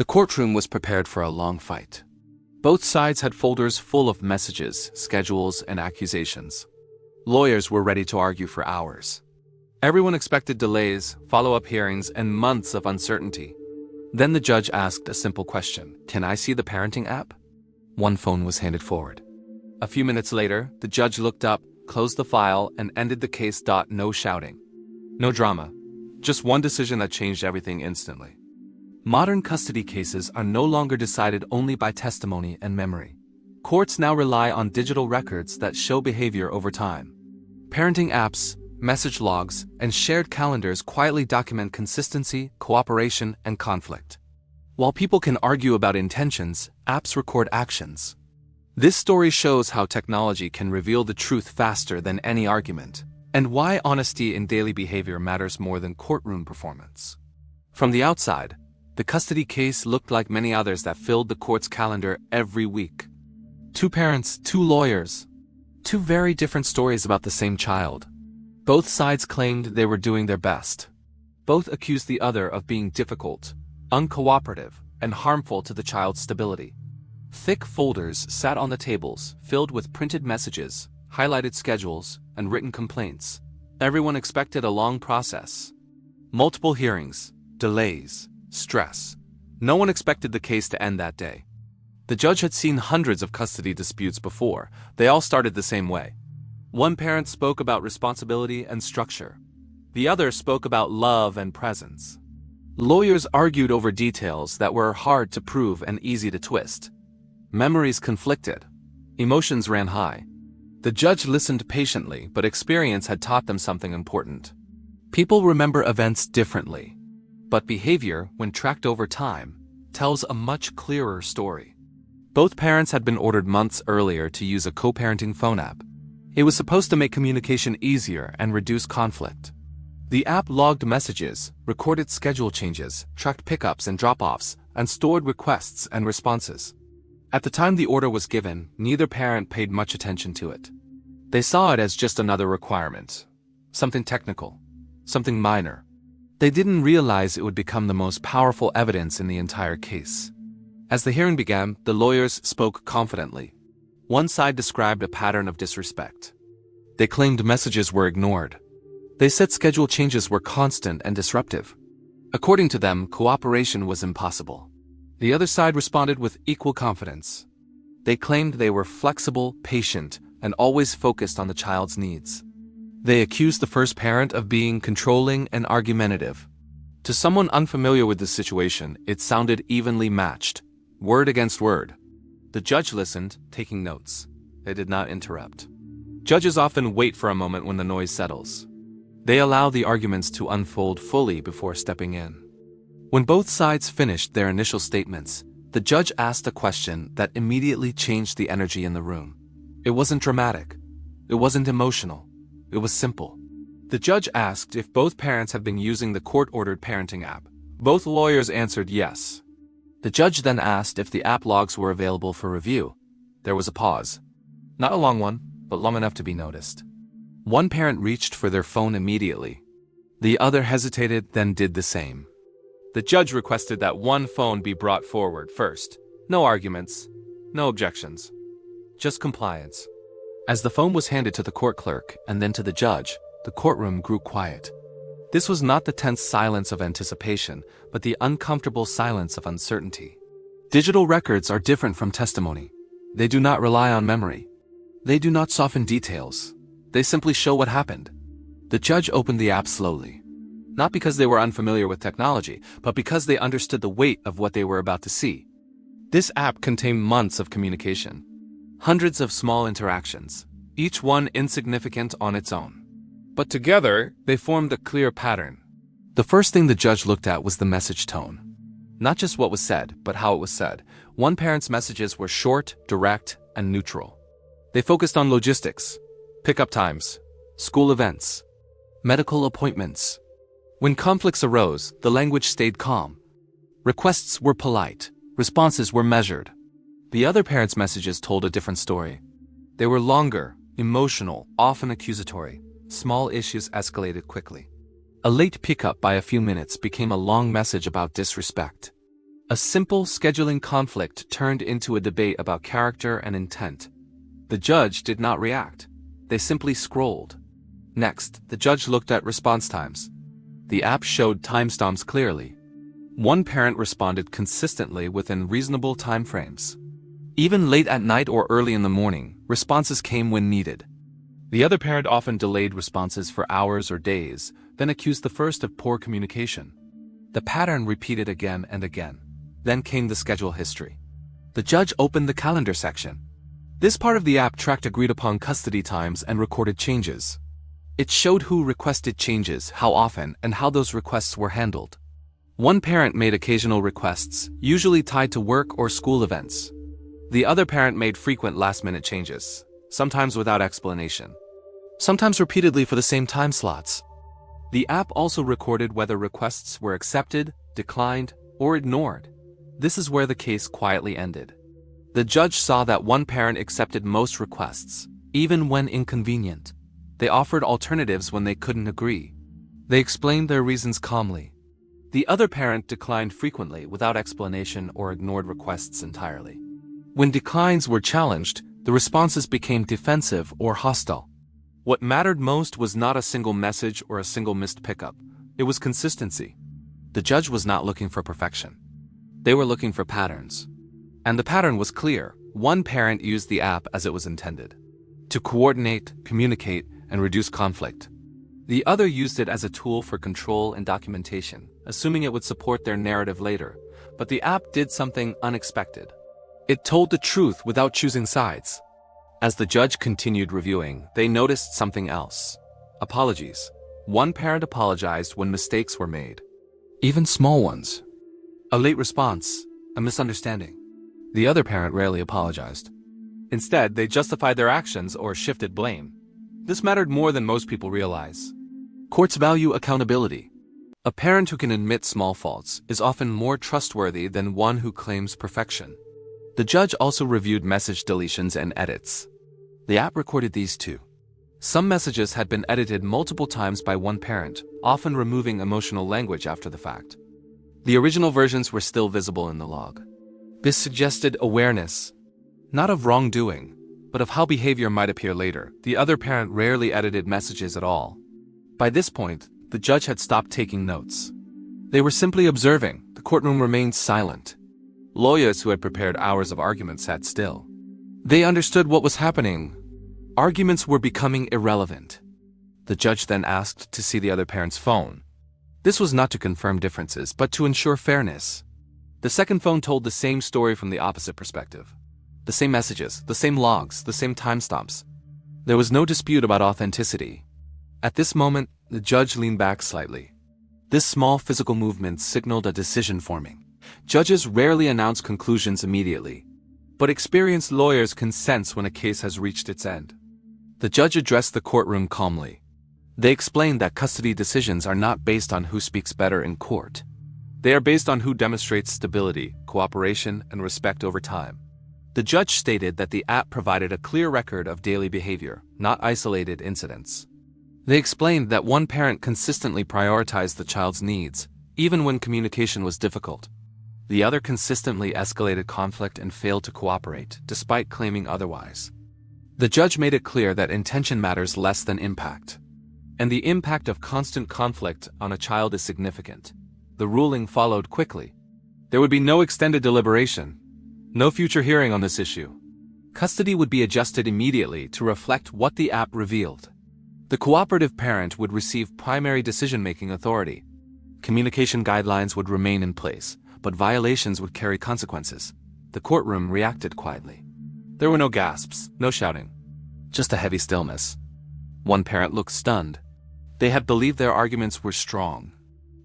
The courtroom was prepared for a long fight. Both sides had folders full of messages, schedules, and accusations. Lawyers were ready to argue for hours. Everyone expected delays, follow-up hearings, and months of uncertainty. Then the judge asked a simple question: "Can I see the parenting app?" One phone was handed forward. A few minutes later, the judge looked up, closed the file, and ended the case. No shouting. No drama. Just one decision that changed everything instantly. Modern custody cases are no longer decided only by testimony and memory. Courts now rely on digital records that show behavior over time. Parenting apps, message logs, and shared calendars quietly document consistency, cooperation, and conflict. While people can argue about intentions, apps record actions. This story shows how technology can reveal the truth faster than any argument, and why honesty in daily behavior matters more than courtroom performance. From the outside, the custody case looked like many others that filled the court's calendar every week. Two parents, two lawyers. Two very different stories about the same child. Both sides claimed they were doing their best. Both accused the other of being difficult, uncooperative, and harmful to the child's stability. Thick folders sat on the tables, filled with printed messages, highlighted schedules, and written complaints. Everyone expected a long process. Multiple hearings, delays, stress. No one expected the case to end that day. The judge had seen hundreds of custody disputes before. They all started the same way. One parent spoke about responsibility and structure. The other spoke about love and presence. Lawyers argued over details that were hard to prove and easy to twist. Memories conflicted. Emotions ran high. The judge listened patiently, but experience had taught them something important. People remember events differently. But behavior, when tracked over time, tells a much clearer story. Both parents had been ordered months earlier to use a co-parenting phone app. It was supposed to make communication easier and reduce conflict. The app logged messages, recorded schedule changes, tracked pickups and drop-offs, and stored requests and responses. At the time the order was given, neither parent paid much attention to it. They saw it as just another requirement. Something technical. Something minor. They didn't realize it would become the most powerful evidence in the entire case. As the hearing began, the lawyers spoke confidently. One side described a pattern of disrespect. They claimed messages were ignored. They said schedule changes were constant and disruptive. According to them, cooperation was impossible. The other side responded with equal confidence. They claimed they were flexible, patient, and always focused on the child's needs. They accused the first parent of being controlling and argumentative. To someone unfamiliar with this situation, it sounded evenly matched, word against word. The judge listened, taking notes. They did not interrupt. Judges often wait for a moment when the noise settles. They allow the arguments to unfold fully before stepping in. When both sides finished their initial statements, the judge asked a question that immediately changed the energy in the room. It wasn't dramatic. It wasn't emotional. It was simple. The judge asked if both parents have been using the court-ordered parenting app. Both lawyers answered yes. The judge then asked if the app logs were available for review. There was a pause. Not a long one, but long enough to be noticed. One parent reached for their phone immediately. The other hesitated, then did the same. The judge requested that one phone be brought forward first. No arguments, no objections. Just compliance. As the phone was handed to the court clerk and then to the judge, the courtroom grew quiet. This was not the tense silence of anticipation, but the uncomfortable silence of uncertainty. Digital records are different from testimony. They do not rely on memory. They do not soften details. They simply show what happened. The judge opened the app slowly. Not because they were unfamiliar with technology, but because they understood the weight of what they were about to see. This app contained months of communication. Hundreds of small interactions, each one insignificant on its own. But together, they formed a clear pattern. The first thing the judge looked at was the message tone. Not just what was said, but how it was said. One parent's messages were short, direct, and neutral. They focused on logistics, pickup times, school events, medical appointments. When conflicts arose, the language stayed calm. Requests were polite, responses were measured. The other parent's messages told a different story. They were longer, emotional, often accusatory. Small issues escalated quickly. A late pickup by a few minutes became a long message about disrespect. A simple scheduling conflict turned into a debate about character and intent. The judge did not react. They simply scrolled. Next, the judge looked at response times. The app showed timestamps clearly. One parent responded consistently within reasonable time frames. Even late at night or early in the morning, responses came when needed. The other parent often delayed responses for hours or days, then accused the first of poor communication. The pattern repeated again and again. Then came the schedule history. The judge opened the calendar section. This part of the app tracked agreed-upon custody times and recorded changes. It showed who requested changes, how often, and how those requests were handled. One parent made occasional requests, usually tied to work or school events. The other parent made frequent last-minute changes, sometimes without explanation, sometimes repeatedly for the same time slots. The app also recorded whether requests were accepted, declined, or ignored. This is where the case quietly ended. The judge saw that one parent accepted most requests, even when inconvenient. They offered alternatives when they couldn't agree. They explained their reasons calmly. The other parent declined frequently without explanation or ignored requests entirely. When declines were challenged, the responses became defensive or hostile. What mattered most was not a single message or a single missed pickup. It was consistency. The judge was not looking for perfection. They were looking for patterns. And the pattern was clear. One parent used the app as it was intended, to coordinate, communicate, and reduce conflict. The other used it as a tool for control and documentation, assuming it would support their narrative later. But the app did something unexpected. It told the truth without choosing sides. As the judge continued reviewing, they noticed something else. Apologies. One parent apologized when mistakes were made. Even small ones. A late response, a misunderstanding. The other parent rarely apologized. Instead, they justified their actions or shifted blame. This mattered more than most people realize. Courts value accountability. A parent who can admit small faults is often more trustworthy than one who claims perfection. The judge also reviewed message deletions and edits. The app recorded these too. Some messages had been edited multiple times by one parent, often removing emotional language after the fact. The original versions were still visible in the log. This suggested awareness, not of wrongdoing, but of how behavior might appear later. The other parent rarely edited messages at all. By this point, the judge had stopped taking notes. They were simply observing. The courtroom remained silent. Lawyers who had prepared hours of argument sat still. They understood what was happening. Arguments were becoming irrelevant. The judge then asked to see the other parent's phone. This was not to confirm differences, but to ensure fairness. The second phone told the same story from the opposite perspective. The same messages, the same logs, the same timestamps. There was no dispute about authenticity. At this moment, the judge leaned back slightly. This small physical movement signaled a decision forming. Judges rarely announce conclusions immediately, but experienced lawyers can sense when a case has reached its end. The judge addressed the courtroom calmly. They explained that custody decisions are not based on who speaks better in court. They are based on who demonstrates stability, cooperation, and respect over time. The judge stated that the app provided a clear record of daily behavior, not isolated incidents. They explained that one parent consistently prioritized the child's needs, even when communication was difficult. The other consistently escalated conflict and failed to cooperate, despite claiming otherwise. The judge made it clear that intention matters less than impact. And the impact of constant conflict on a child is significant. The ruling followed quickly. There would be no extended deliberation, no future hearing on this issue. Custody would be adjusted immediately to reflect what the app revealed. The cooperative parent would receive primary decision-making authority. Communication guidelines would remain in place, but violations would carry consequences. The courtroom reacted quietly. There were no gasps, no shouting, just a heavy stillness. One parent looked stunned. They had believed their arguments were strong.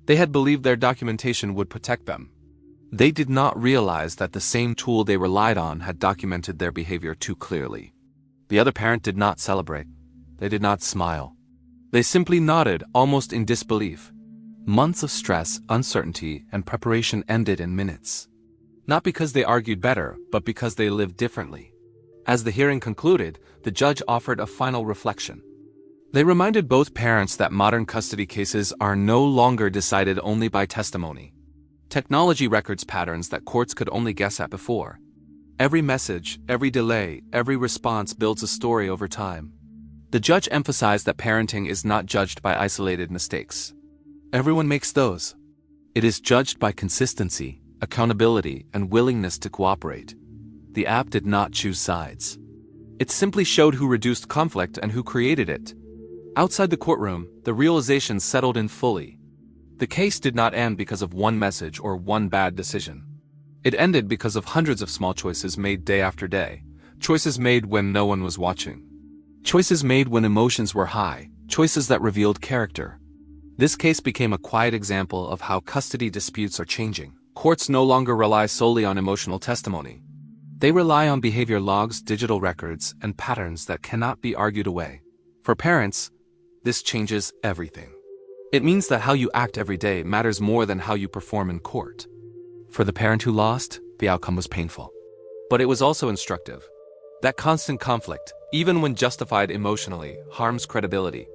They had believed their documentation would protect them. They did not realize that the same tool they relied on had documented their behavior too clearly. The other parent did not celebrate. They did not smile. They simply nodded, almost in disbelief. Months of stress, uncertainty, and preparation ended in minutes. Not because they argued better, but because they lived differently. As the hearing concluded, the judge offered a final reflection. They reminded both parents that modern custody cases are no longer decided only by testimony. Technology records patterns that courts could only guess at before. Every message, every delay, every response builds a story over time. The judge emphasized that parenting is not judged by isolated mistakes. Everyone makes those. It is judged by consistency, accountability, and willingness to cooperate. The app did not choose sides. It simply showed who reduced conflict and who created it. Outside the courtroom, the realization settled in fully. The case did not end because of one message or one bad decision. It ended because of hundreds of small choices made day after day, choices made when no one was watching. Choices made when emotions were high, choices that revealed character. This case became a quiet example of how custody disputes are changing. Courts no longer rely solely on emotional testimony. They rely on behavior logs, digital records, and patterns that cannot be argued away. For parents, this changes everything. It means that how you act every day matters more than how you perform in court. For the parent who lost, the outcome was painful. But it was also instructive. That constant conflict, even when justified emotionally, harms credibility.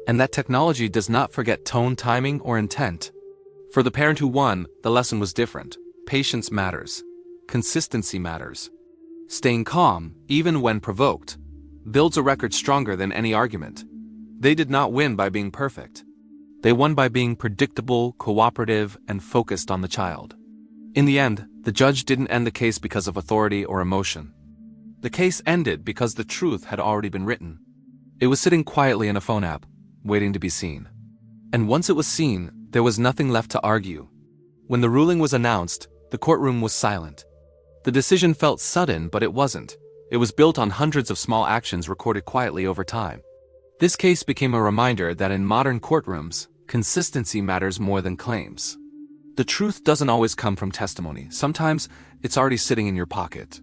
And that technology does not forget tone, timing, or intent. For the parent who won, the lesson was different. Patience matters. Consistency matters. Staying calm, even when provoked, builds a record stronger than any argument. They did not win by being perfect. They won by being predictable, cooperative, and focused on the child. In the end, the judge didn't end the case because of authority or emotion. The case ended because the truth had already been written. It was sitting quietly in a phone app, waiting to be seen. And once it was seen, there was nothing left to argue. When the ruling was announced, the courtroom was silent. The decision felt sudden, but it wasn't. It was built on hundreds of small actions recorded quietly over time. This case became a reminder that in modern courtrooms, consistency matters more than claims. The truth doesn't always come from testimony. Sometimes it's already sitting in your pocket.